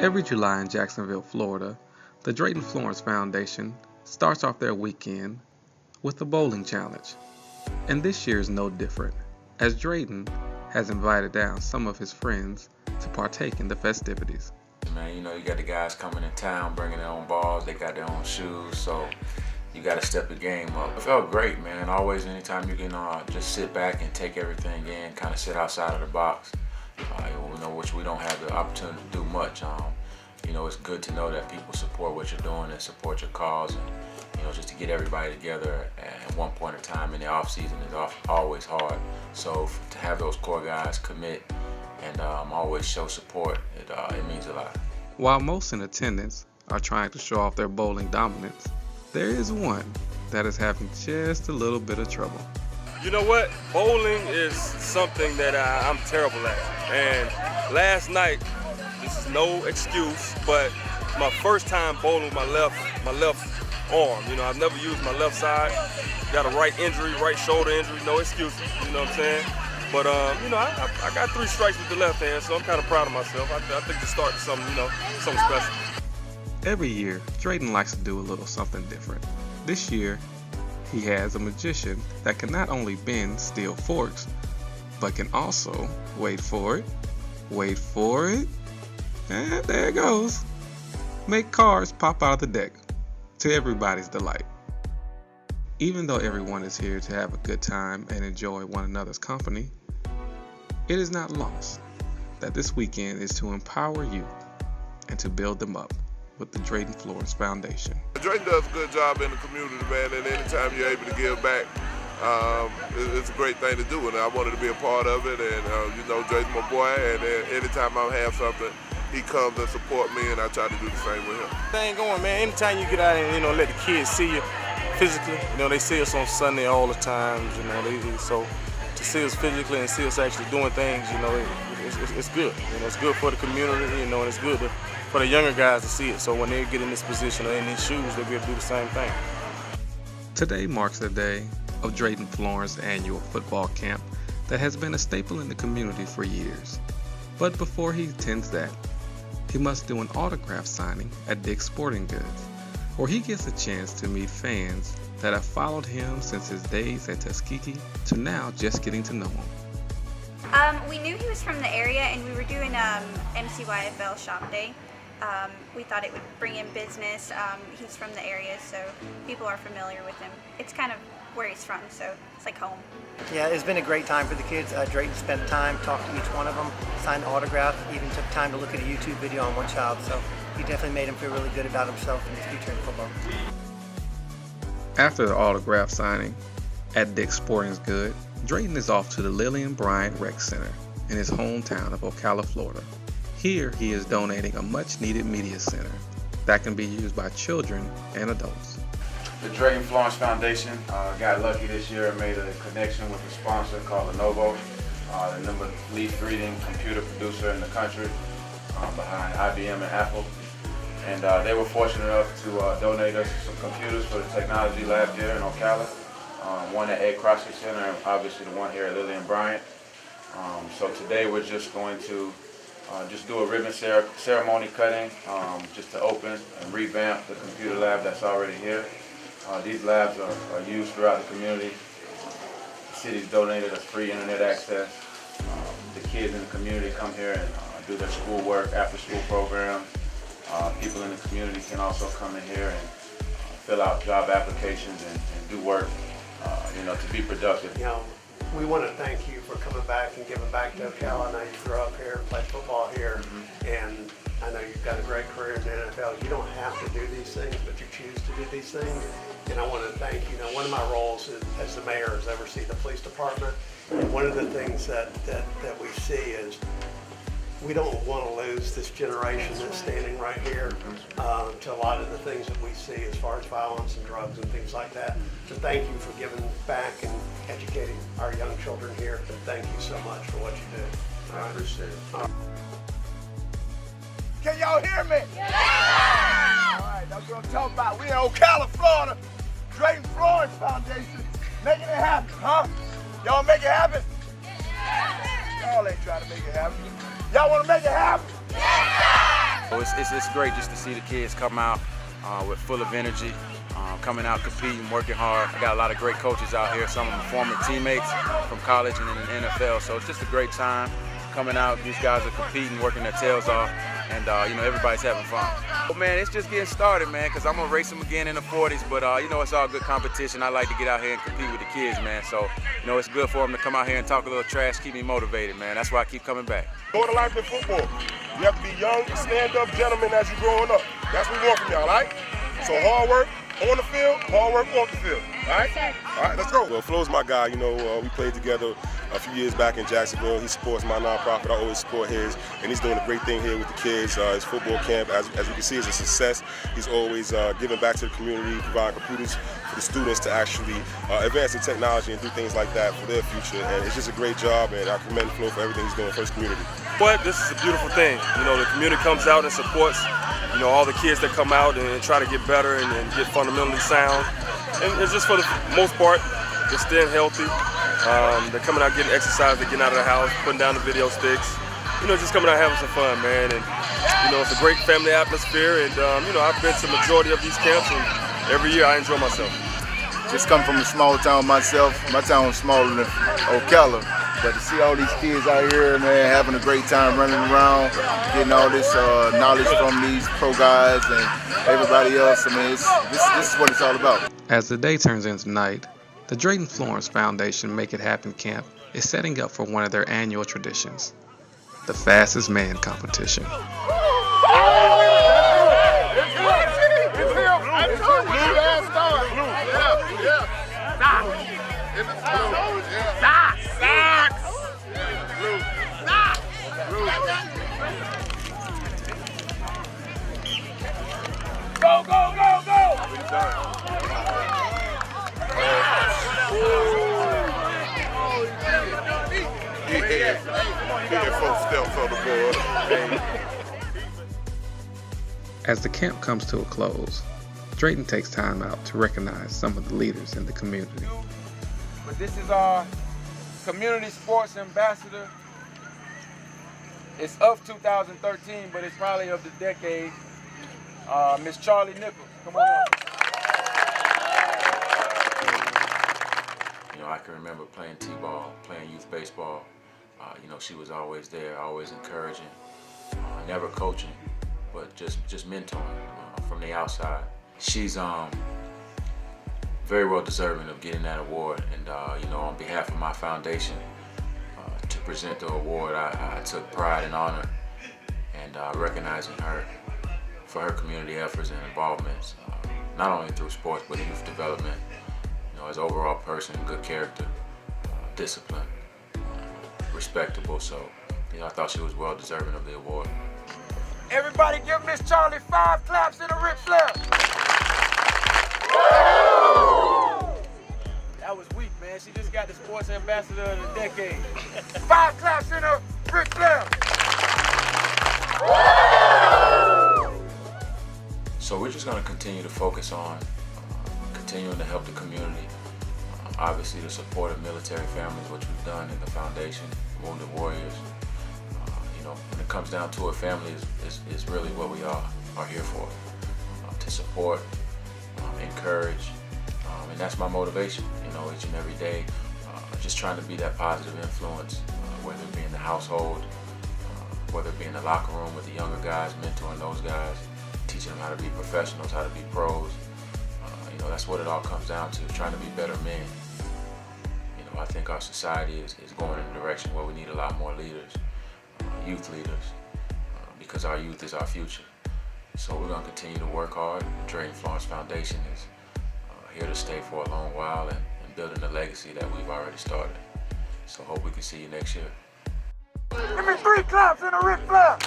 Every July in Jacksonville, Florida, the Drayton Florence Foundation starts off their weekend with a bowling challenge. And this year is no different, as Drayton has invited down some of his friends to partake in the festivities. Man, you got the guys coming in town, bringing their own balls, they got their own shoes, so you got to step the game up. It felt great, man. Always, anytime you can just sit back and take everything in, kind of sit outside of the box, which we don't have the opportunity to do much. It's good to know that people support what you're doing and support your cause, and just to get everybody together at one point in time in the off season is always hard. So to have those core guys commit and always show support, it means a lot. While most in attendance are trying to show off their bowling dominance, there is one that is having just a little bit of trouble. You know what? Bowling is something that I'm terrible at. And last night, this is no excuse, but my first time bowling with my left arm. I've never used my left side. Got a right injury, right shoulder injury, no excuses, you know what I'm saying? But, I got 3 strikes with the left hand, so I'm kind of proud of myself. I think it's starting something, something special. Every year, Drayton likes to do a little something different. This year, he has a magician that can not only bend steel forks, but can also, wait for it, and there it goes, make cards pop out of the deck, to everybody's delight. Even though everyone is here to have a good time and enjoy one another's company, it is not lost that this weekend is to empower youth and to build them up with the Drayton Florence Foundation. Drayton does a good job in the community, man, and anytime you're able to give back, it's a great thing to do, and I wanted to be a part of it, and Drayton's my boy, and anytime I have something, he comes and support me, and I try to do the same with him. Thing going, man, anytime you get out and, let the kids see you physically, they see us on Sunday all the time, so to see us physically and see us actually doing things, it's good. It's good for the community, and it's good for the younger guys to see it. So when they get in this position or in these shoes, they'll be able to do the same thing. Today marks the day of Drayton Florence annual football camp that has been a staple in the community for years. But before he attends that, he must do an autograph signing at Dick's Sporting Goods, where he gets a chance to meet fans that have followed him since his days at Tuskegee to now just getting to know him. We knew he was from the area, and we were doing MCYFL shop day. We thought it would bring in business. He's from the area, so people are familiar with him. It's kind of where he's from, so it's like home. Yeah, it's been a great time for the kids. Drayton spent time, talked to each one of them, signed the autograph, even took time to look at a YouTube video on one child, so he definitely made him feel really good about himself and his future in football. After the autograph signing at Dick's Sporting Goods, Drayton is off to the Lillian Bryant Rec Center in his hometown of Ocala, Florida. Here, he is donating a much-needed media center that can be used by children and adults. The Drayton Florence Foundation got lucky this year and made a connection with a sponsor called Lenovo, the number least reading computer producer in the country, behind IBM and Apple. And they were fortunate enough to donate us some computers for the technology lab here in Ocala, one at Ed Crossley Center and obviously the one here at Lillian Bryant. So today we're just going to just do a ribbon ceremony cutting, just to open and revamp the computer lab that's already here. These labs are used throughout the community. The city's donated us free internet access. The kids in the community come here and do their schoolwork, after-school programs. People in the community can also come in here and fill out job applications and do work, to be productive. We want to thank you for coming back and giving back to Ocala. I know you grew up here, played football here, and I know you've got a great career in the NFL. You don't have to do these things, but you choose to do these things. And I want to thank you. One of my roles as the mayor is oversee the police department. And one of the things that we see is we don't want to lose this generation that's standing right here to a lot of the things that we see as far as violence and drugs and things like that. So thank you for giving back and educating our young children here. And thank you so much for what you do. I appreciate it. Can y'all hear me? Yeah! All right, that's what I'm talking about. We in Ocala, Florida. Drayton Florence Foundation. Making it happen, huh? Y'all make it happen? Yeah! Y'all ain't trying to make it happen. Y'all want to make it happen? Yeah! So it's great just to see the kids come out with full of energy, coming out competing, working hard. I got a lot of great coaches out here, some of my former teammates from college and in the NFL. So it's just a great time coming out. These guys are competing, working their tails off, and you know, everybody's having fun. Well, man, it's just getting started, man, because I'm gonna race them again in the 40s, but you know, it's all good competition. I like to get out here and compete with the kids, man. So, you know, it's good for them to come out here and talk a little trash, keep me motivated, man. That's why I keep coming back. Go to life in football. You have to be young, stand-up gentlemen as you're growing up. That's what we want from y'all, all right? So hard work on the field, hard work off the field, all right? All right, let's go. Well, Flo's my guy. You know, we played together a few years back in Jacksonville. He supports my nonprofit. I always support his, and he's doing a great thing here with the kids. His football camp, as you can see, is a success. He's always giving back to the community, providing computers for the students to actually advance in technology and do things like that for their future. And it's just a great job, and I commend Flo for everything he's doing for his community. But this is a beautiful thing. You know, the community comes out and supports, you know, all the kids that come out and try to get better and get fundamentally sound. And it's just for the most part, they're staying healthy. They're coming out getting exercise, they're getting out of the house, putting down the video sticks. You know, just coming out having some fun, man. And, you know, it's a great family atmosphere. And, you know, I've been to the majority of these camps, and every year I enjoy myself. Just come from a small town myself. My town was smaller than Ocala. But to see all these kids out here, man, having a great time running around, getting all this knowledge from these pro guys and everybody else, I mean, this is what it's all about. As the day turns into night, the Drayton Florence Foundation Make It Happen Camp is setting up for one of their annual traditions, the Fastest Man competition. Go, go, go, go! As the camp comes to a close, Drayton takes time out to recognize some of the leaders in the community. But this is our community sports ambassador. It's of 2013, but it's probably of the decade. Miss Charlie Nichols, come on up. You know, I can remember playing t-ball, playing youth baseball. You know, she was always there, always encouraging, never coaching, but just mentoring from the outside. She's very well deserving of getting that award, and you know, on behalf of my foundation, to present the award, I took pride and honor and recognizing her for her community efforts and involvements, not only through sports but youth development. You know, as an overall person, good character, disciplined, respectable. So, you know, I thought she was well deserving of the award. Everybody give Miss Charlie 5 claps and a Ric Flair. That was weak, man. She just got the sports ambassador of the decade. 5 claps and a Ric Flair. So we're just going to continue to focus on continuing to help the community. Obviously, the support of military families, which we've done in the foundation, Wounded Warriors. You know, when it comes down to it, family is really what we are here for. To support, encourage, and that's my motivation, you know, each and every day. Just trying to be that positive influence, whether it be in the household, whether it be in the locker room with the younger guys, mentoring those guys, teaching them how to be professionals, how to be pros. You know, that's what it all comes down to, trying to be better men. You know, I think our society is going in a direction where we need a lot more leaders, youth leaders, because our youth is our future. So we're going to continue to work hard. The Drayton Florence Foundation is here to stay for a long while and building the legacy that we've already started. So hope we can see you next year. Give me 3 claps and a Ric Flair.